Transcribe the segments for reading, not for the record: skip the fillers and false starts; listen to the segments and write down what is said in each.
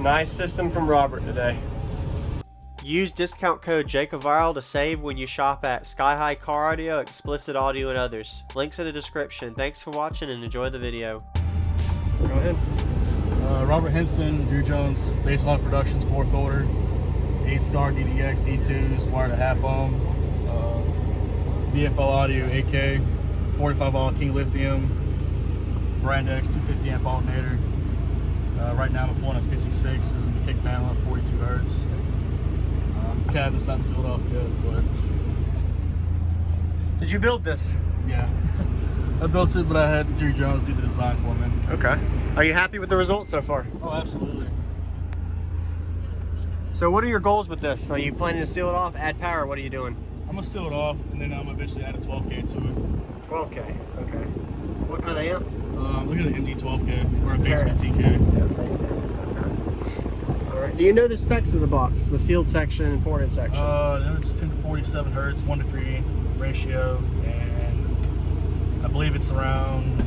Nice system from Robert today. Use discount code JACOVIRAL to save when you shop at Sky High Car Audio, Explicit Audio, and others. Links in the description. Thanks for watching and enjoy the video. Go ahead. Robert Henson, Drew Jones, Base Lock Productions, 4th order. 8 Skar DDX D2s, wired at half ohm. VFL Audio 8K, 45 volt King Lithium, Brand X 250 amp alternator. Right now I'm pulling at 56s and the kick panel at 42 hertz. Cabinet's not sealed off yet, but Did you build this? yeah. I built it, but I had Drew Jones do the design for me. Okay. Are you happy with the results so far? Oh, absolutely. So what are your goals with this? Are you planning to seal it off, add power? What are you doing? I'm gonna seal it off, and then I'm gonna eventually add a 12K to it. 12K, okay. What kind of amp? Look at an MD 12K or a base Terrace. 15K. Yeah, base amp. All right. Do you know the specs of the box? The sealed section and ported section? It's 10 to 47 hertz, 1:3 ratio, and I believe it's around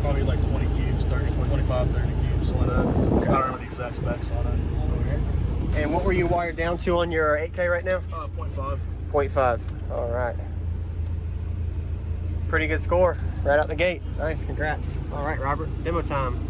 probably like 20 cubes, 25, 30 cubes, something like that. I don't remember the exact specs on it. And what were you wired down to on your 8K right now? 0.5. 0.5. All right. Pretty good score right out the gate. Nice, congrats. All right, Robert, demo time.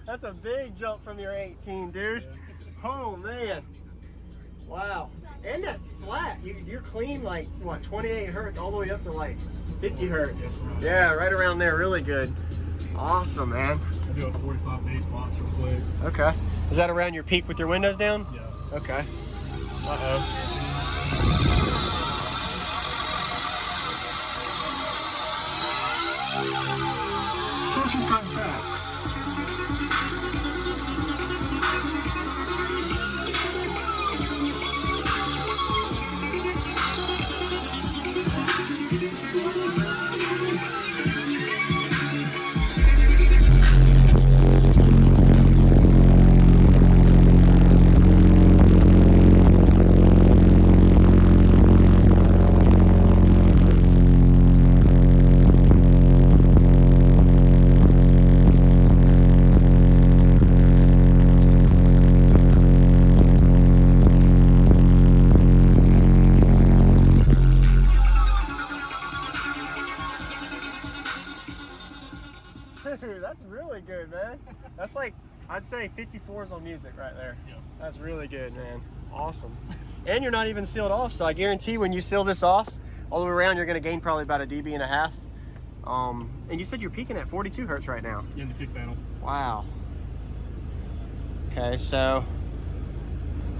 That's a big jump from your 18, dude. Oh, man. Wow. And that's flat. You're clean like, what, 28 hertz all the way up to like 50 hertz. Yeah, right around there. Really good. Awesome, man. I do a 45 bass box real quick. Okay. Is that around your peak with your windows down? Yeah. Okay. Uh-oh. Dude, that's really good, man. That's like, I'd say 54s on music right there. Yeah. That's really good, man. Awesome. And you're not even sealed off, so I guarantee when you seal this off, all the way around, you're gonna gain probably about 1.5 dB. And you said you're peaking at 42 hertz right now. In the kick panel. Wow. Okay, so,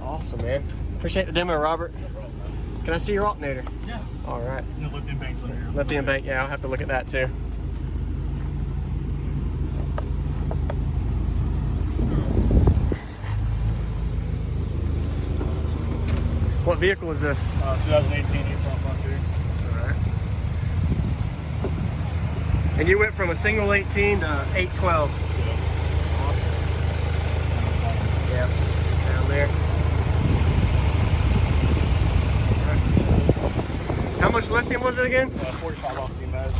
awesome, man. Appreciate the demo, Robert. No problem, man. Can I see your alternator? Yeah. All right. And the lithium bank's under here. Lithium bank, yeah, I'll have to look at that too. What vehicle is this? 2018 Nissan Frontier. All right. And you went from a single 18 to 8 12s. Yeah. Awesome. Yeah, down there. All right. How much lithium was it again? 45 off C-Max.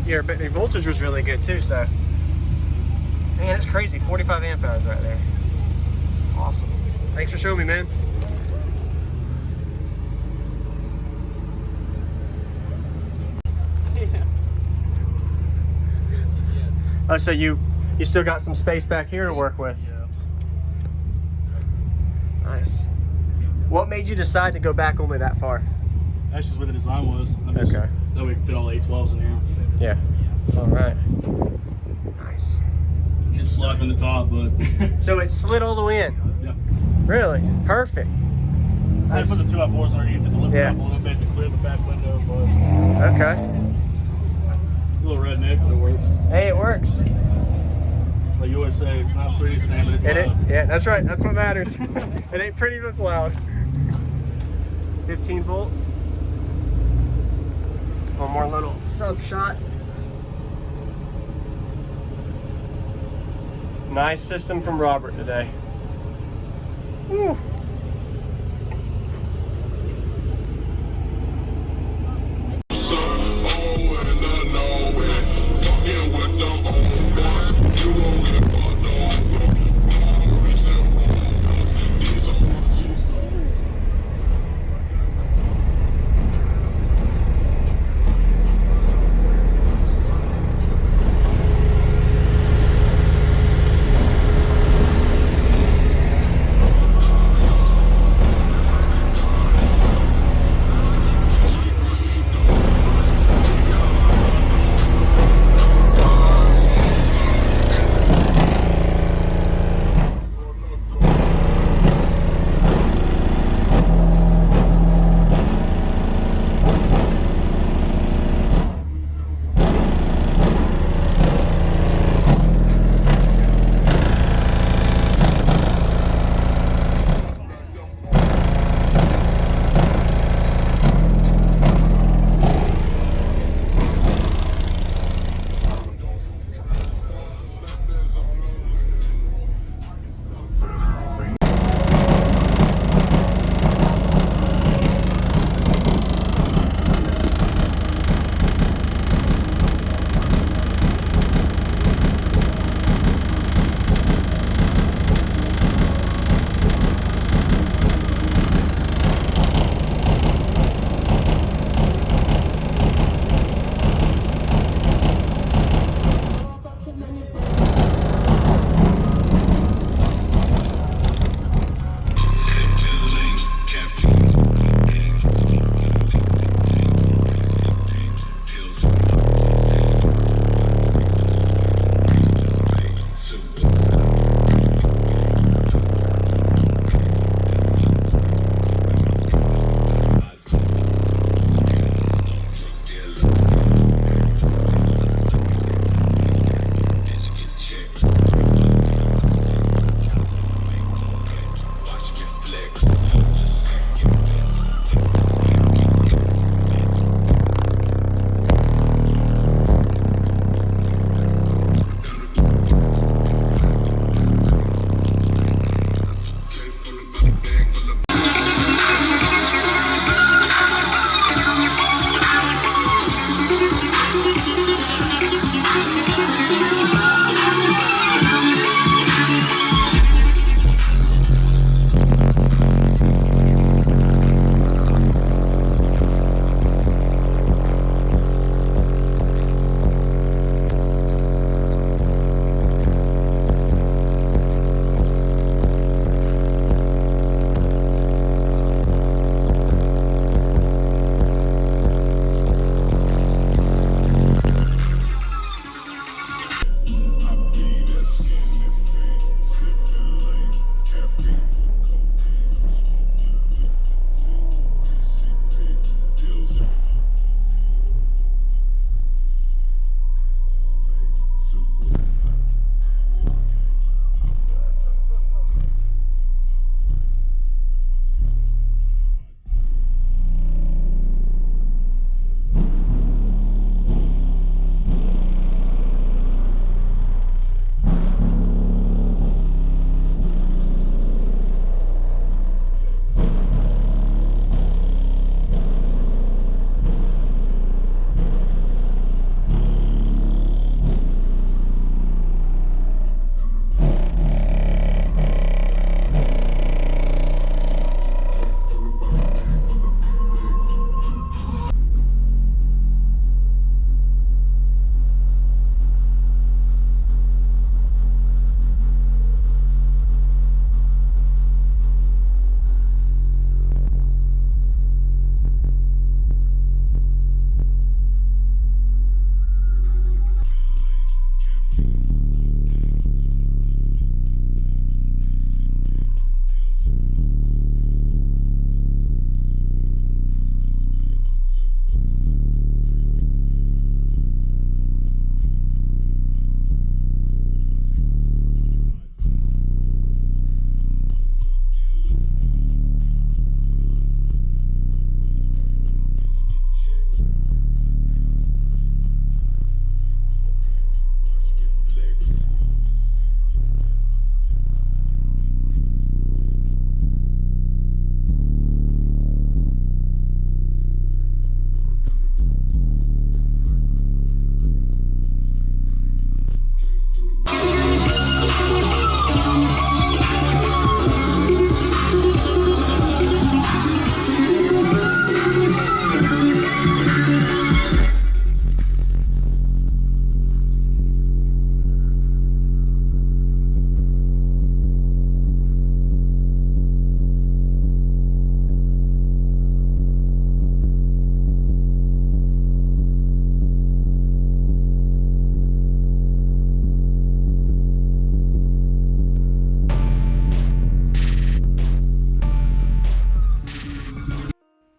Your voltage was really good too, so. Man, it's crazy. 45 amp hours right there. Awesome. Thanks for showing me, man. Oh, so you still got some space back here to work with. Yeah. Nice. What made you decide to go back only that far? That's just where the design was. Okay. That way we can fit all 812s in here. Yeah. All right. Nice. It's slug on the top, but So it slid all the way in. yeah. Really? Perfect. I had to put the 2x4s underneath it to lift it Yeah. up a little bit to clear the back window, but Okay. a little redneck, but it works. Hey, it works. Like you always say, it's not pretty, but it's loud. Yeah, that's right. That's what matters. It ain't pretty, but it's loud. 15 volts. One more little sub shot. Nice system from Robert today. Woo.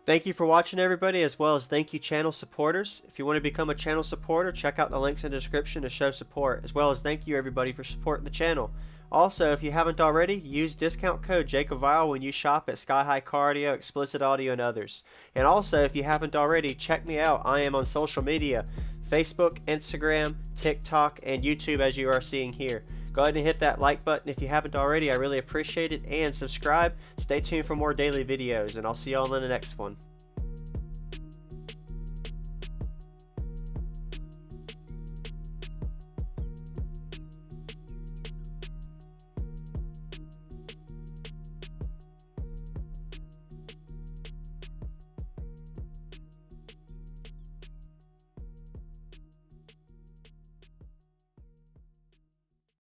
Thank you for watching, everybody, as well as thank you channel supporters. If you want to become a channel supporter, check out the links in the description to show support, as well as thank you everybody for supporting the channel. Also, if you haven't already, use discount code JACOVIRAL when you shop at Sky High Car Audio, Explicit Audio, and others. And also, if you haven't already, check me out. I am on social media, Facebook, Instagram, TikTok, and YouTube, as you are seeing here. Go ahead and hit that like button if you haven't already. I really appreciate it. And subscribe. Stay tuned for more daily videos, and I'll see y'all in the next one.